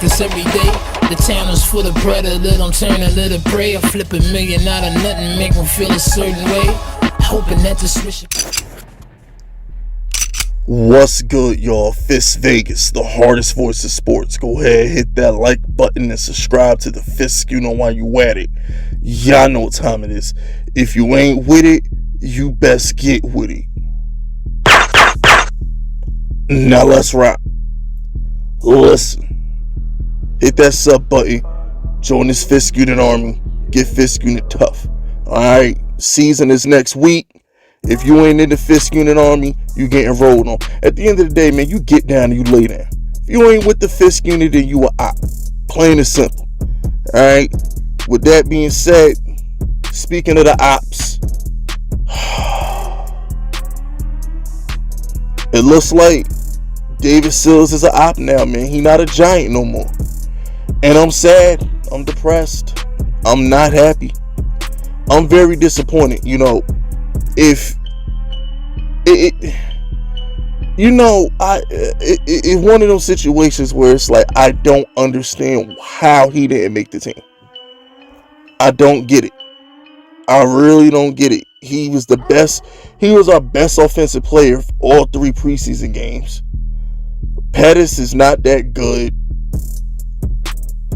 practice every day. The town is full of predator, don't turn a little prey. I flip $1 million out of nothing, make them feel a certain way. Hoping that the switch. What's good, y'all? Fist Vegas, the hardest voice of sports. Go ahead, hit that like button and subscribe to the Fist. You know why you at it. Y'all know what time it is. If you ain't with it, you best get with it. Now let's rock. Listen. Hit that sub button. Join this Fist Unit army. Get Fist Unit tough. Alright, season is next week. If you ain't in the Fist Unit army, you getting rolled on. At the end of the day, man, you get down and you lay down. If you ain't with the Fist Unit, then you a op. Plain and simple. Alright. With that being said, speaking of the ops, it looks like David Sills is an op now, man. He not a Giant no more. And I'm sad. I'm depressed. I'm not happy. I'm very disappointed. You know, if it's one of those situations where it's like, I don't understand how he didn't make the team. I don't get it. I really don't get it. He was the best. He was our best offensive player for all 3 preseason games. Pettis is not that good.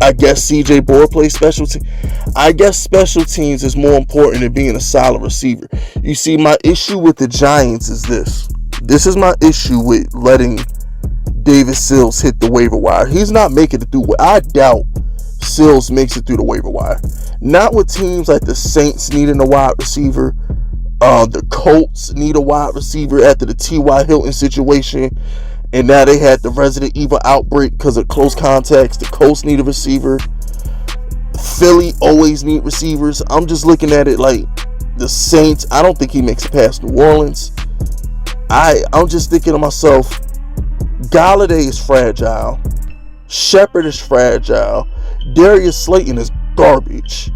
I guess CJ Board plays special teams. I guess special teams is more important than being a solid receiver. You see, my issue with the Giants is this. This is my issue with letting David Sills hit the waiver wire. He's not making it through. I doubt Sills makes it through the waiver wire. Not with teams like the Saints needing a wide receiver. The Colts need a wide receiver after the T.Y. Hilton situation. And now they had the Resident Evil outbreak because of close contacts. The Colts need a receiver. Philly always need receivers. I'm just looking at it like the Saints. I don't think he makes it past New Orleans. I'm just thinking to myself, Galladay is fragile. Shepard is fragile. Darius Slayton is garbage.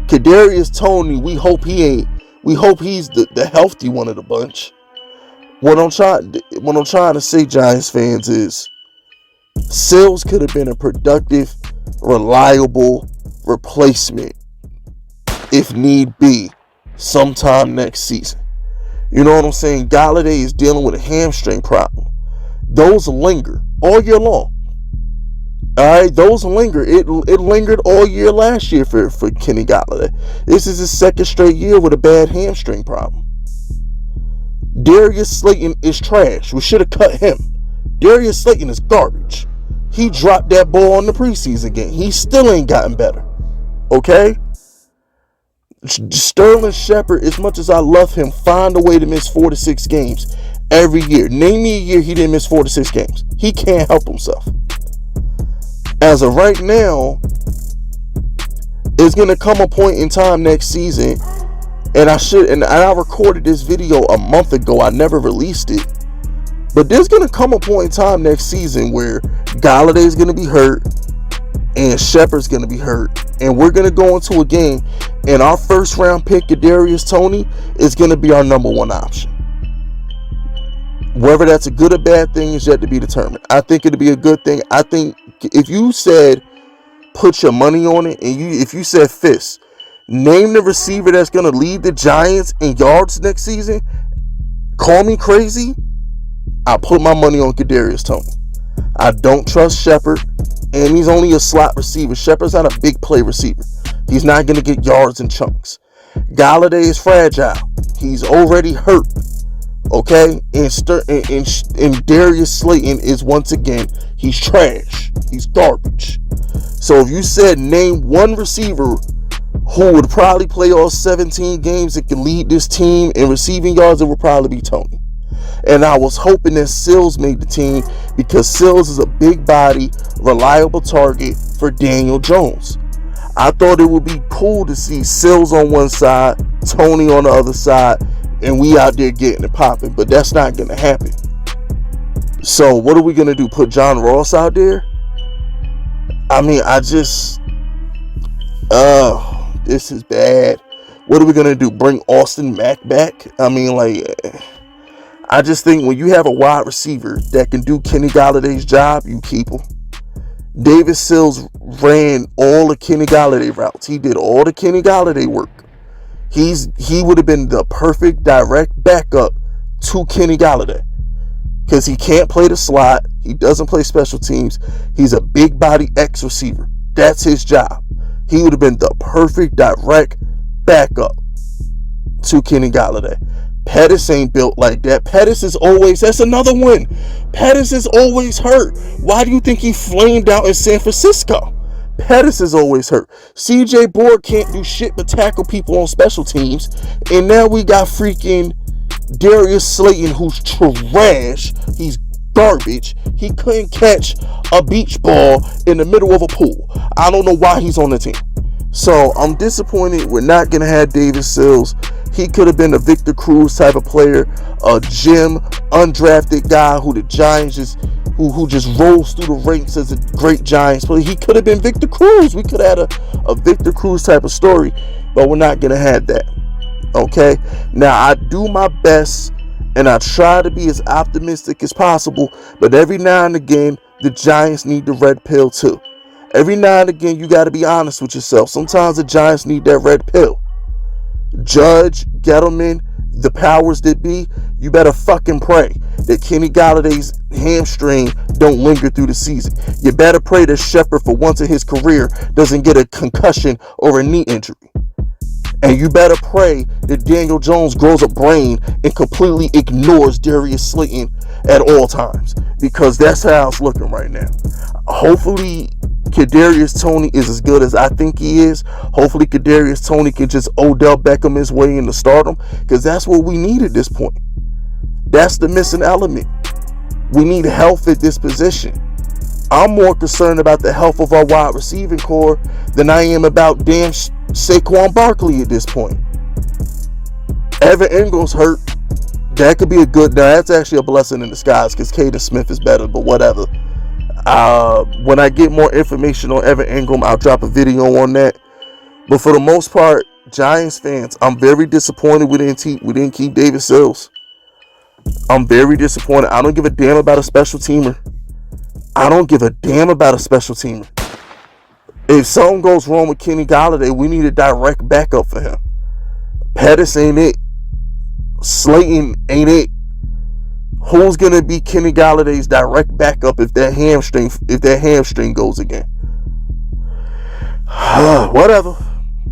Kadarius Toney, we hope he's the healthy one of the bunch. What I'm trying to say, Giants fans, is Sills could have been a productive, reliable replacement if need be sometime next season. You know what I'm saying? Galladay is dealing with a hamstring problem. Those linger all year long. Alright, those linger. It lingered all year last year for Kenny Galladay. This is his second straight year with a bad hamstring problem. Darius Slayton is trash. We should have cut him. Darius Slayton is garbage. He dropped that ball in the preseason game. He still ain't gotten better. Okay? Sterling Shepard, as much as I love him, find a way to miss 4 to 6 games every year. Name me a year he didn't miss 4 to 6 games. He can't help himself. As of right now, it's going to come a point in time next season, and I recorded this video a month ago. I never released it. But there's going to come a point in time next season where Galladay's going to be hurt and Shepard's going to be hurt. And we're going to go into a game and our first round pick, Kadarius Toney, is going to be our number 1 option. Whether that's a good or bad thing is yet to be determined. I think it'll be a good thing. I think if you said put your money on it, and if you said Fist, name the receiver that's going to lead the Giants in yards next season, call me crazy. I put my money on Kadarius Toney. I don't trust Shepard, and he's only a slot receiver. Shepard's not a big play receiver. He's not going to get yards in chunks. Galladay is fragile. He's already hurt. Okay? And Darius Slayton is, once again, he's trash. He's garbage. So if you said name one receiver who would probably play all 17 games that can lead this team in receiving yards, it would probably be Toney. And I was hoping that Sills made the team because Sills is a big body, reliable target for Daniel Jones. I thought it would be cool to see Sills on one side, Toney on the other side, and we out there getting it popping. But that's not going to happen. So what are we going to do? Put John Ross out there? I mean, this is bad. What are we going to do? Bring Austin Mack back? I mean, I just think when you have a wide receiver that can do Kenny Galladay's job, you keep him. David Sills ran all the Kenny Galladay routes. He did all the Kenny Galladay work. He would have been the perfect direct backup to Kenny Galladay. Because he can't play the slot. He doesn't play special teams. He's a big body X receiver. That's his job. He would have been the perfect direct backup to Kenny Galladay. Pettis ain't built like that. Pettis is always, that's another one. Pettis is always hurt. Why do you think he flamed out in San Francisco? Pettis is always hurt. CJ Board can't do shit but tackle people on special teams. And now we got freaking Darius Slayton, who's trash. He's garbage. He couldn't catch a beach ball in the middle of a pool. I don't know why he's on the team. So I'm disappointed we're not going to have David Sills. He could have been a Victor Cruz type of player, a gem, undrafted guy who the Giants just who just rolls through the ranks as a great Giants player. He could have been Victor Cruz. We could have had a Victor Cruz type of story, but we're not going to have that. Okay? Now, I do my best, and I try to be as optimistic as possible, but every now and again, the Giants need the red pill too. Every now and again, you got to be honest with yourself. Sometimes the Giants need that red pill. Judge, Gettleman, the powers that be, you better fucking pray that Kenny Galladay's hamstring don't linger through the season. You better pray that Shepard, for once in his career, doesn't get a concussion or a knee injury. And you better pray that Daniel Jones grows a brain and completely ignores Darius Slayton at all times, because that's how it's looking right now. Hopefully, Kadarius Toney is as good as I think he is. Hopefully, Kadarius Toney can just Odell Beckham his way into stardom, because that's what we need at this point. That's the missing element. We need health at this position. I'm more concerned about the health of our wide receiving core than I am about damn Saquon Barkley at this point. Evan Ingram's hurt. That could be a good. Now that's actually a blessing in disguise, because Caden Smith is better, but whatever. When I get more information on Evan Ingram, I'll drop a video on that. But for the most part, Giants fans, I'm very disappointed we didn't keep David Sills. I'm very disappointed. I don't give a damn about a special teamer. I don't give a damn about a special teamer. If something goes wrong with Kenny Galladay, we need a direct backup for him. Pettis ain't it. Slayton ain't it. Who's gonna be Kenny Galladay's direct backup if that hamstring goes again? Whatever.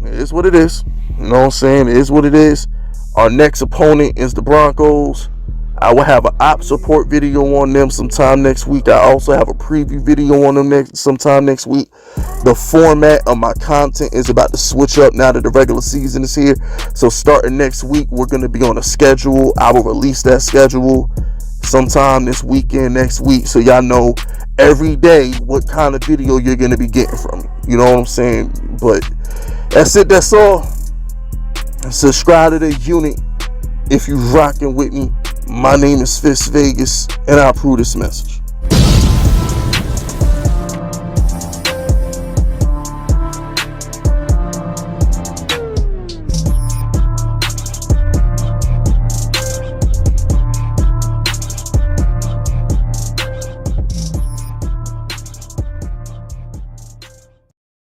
It is what it is. You know what I'm saying? It is what it is. Our next opponent is the Broncos. I will have an op support video on them sometime next week. I also have a preview video on them sometime next week. The format of my content is about to switch up now that the regular season is here. So starting next week, we're going to be on a schedule. I will release that schedule sometime this weekend, next week, so y'all know every day what kind of video you're going to be getting from me. You know what I'm saying? But that's it. That's all. Subscribe to the unit if you're rocking with me. My name is Fist Vegas, and I approve this message.